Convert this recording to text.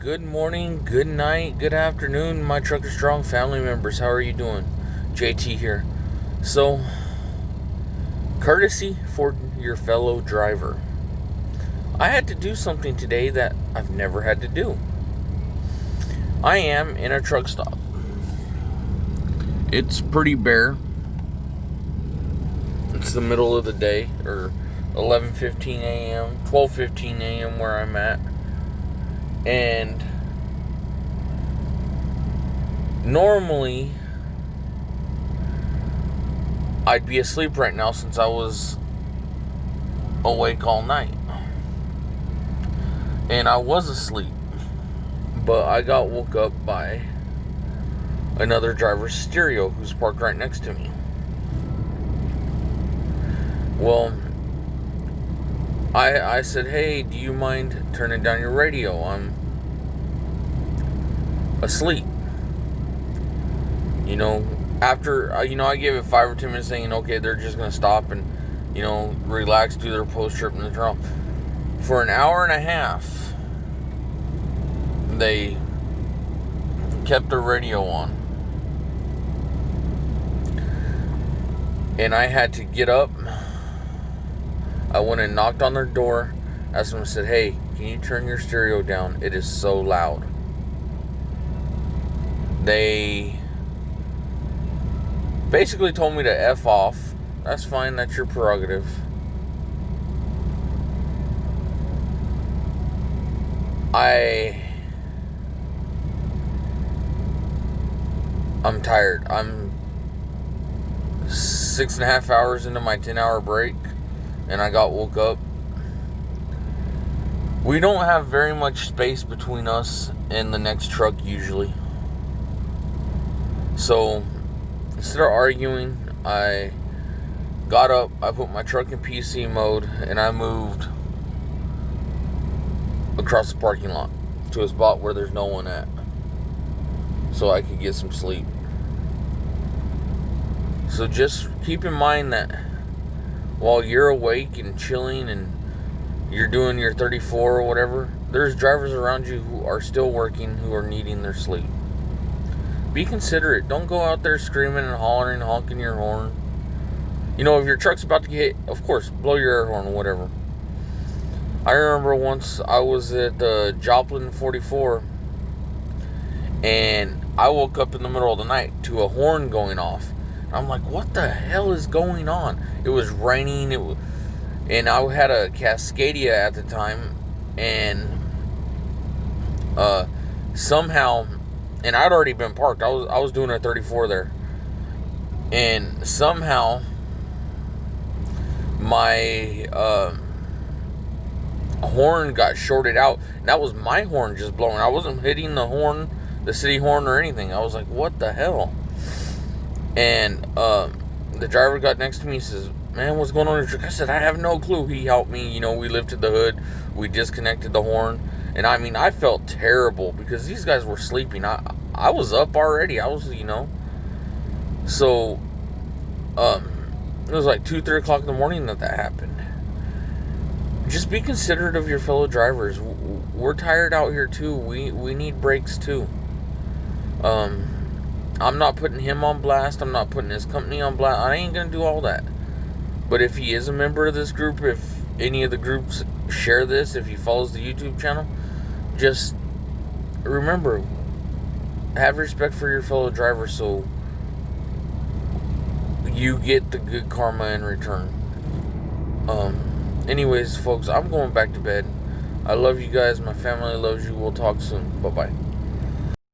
Good morning, good night, good afternoon, my Trucker Strong family members. How are you doing? JT here. So, courtesy for your fellow driver. I had to do something today that I've never had to do. I am in a truck stop. It's pretty bare. It's the middle of the day, or 11:15 a.m., 12:15 a.m. where I'm at. And normally I'd be asleep right now since I was awake all night. And I was asleep, but I got woke up by another driver's stereo who's parked right next to me. Well, I said, hey, do you mind turning down your radio? I'm asleep. After, I gave it 5 or 10 minutes saying, okay, they're just going to stop and, relax, do their post-trip and turn off. For an hour and a half, they kept the radio on. And I had to get up. I went and knocked on their door, asked them and said, hey, can you turn your stereo down? It is so loud. They basically told me to F off. That's fine, that's your prerogative. I'm tired. I'm 6.5 hours into my 10-hour break, and I got woke up. We don't have very much space between us and the next truck usually. So instead of arguing, I got up, I put my truck in PC mode, and I moved across the parking lot to a spot where there's no one at, so I could get some sleep. So just keep in mind that while you're awake and chilling and you're doing your 34 or whatever, there's drivers around you who are still working, who are needing their sleep. Be considerate. Don't go out there screaming and hollering, honking your horn. If your truck's about to get hit, of course, blow your air horn or whatever. I remember once I was at Joplin 44, and I woke up in the middle of the night to a horn going off. I'm like, what the hell is going on? It was raining, and I had a Cascadia at the time, and somehow, and I'd already been parked. I was doing a 34 there, and somehow my horn got shorted out. And that was my horn just blowing. I wasn't hitting the horn, the city horn or anything. I was like, what the hell? And the driver got next to me and says, man, what's going on in your truck? I said, I have no clue. He helped me. We lifted the hood. We disconnected the horn. And I felt terrible because these guys were sleeping. I was up already. I was, So, it was like 2, 3 o'clock in the morning that happened. Just be considerate of your fellow drivers. We're tired out here too. We need breaks too. I'm not putting him on blast. I'm not putting his company on blast. I ain't going to do all that. But if he is a member of this group, if any of the groups share this, if he follows the YouTube channel, just remember, have respect for your fellow driver so you get the good karma in return. Anyways, folks, I'm going back to bed. I love you guys. My family loves you. We'll talk soon. Bye-bye.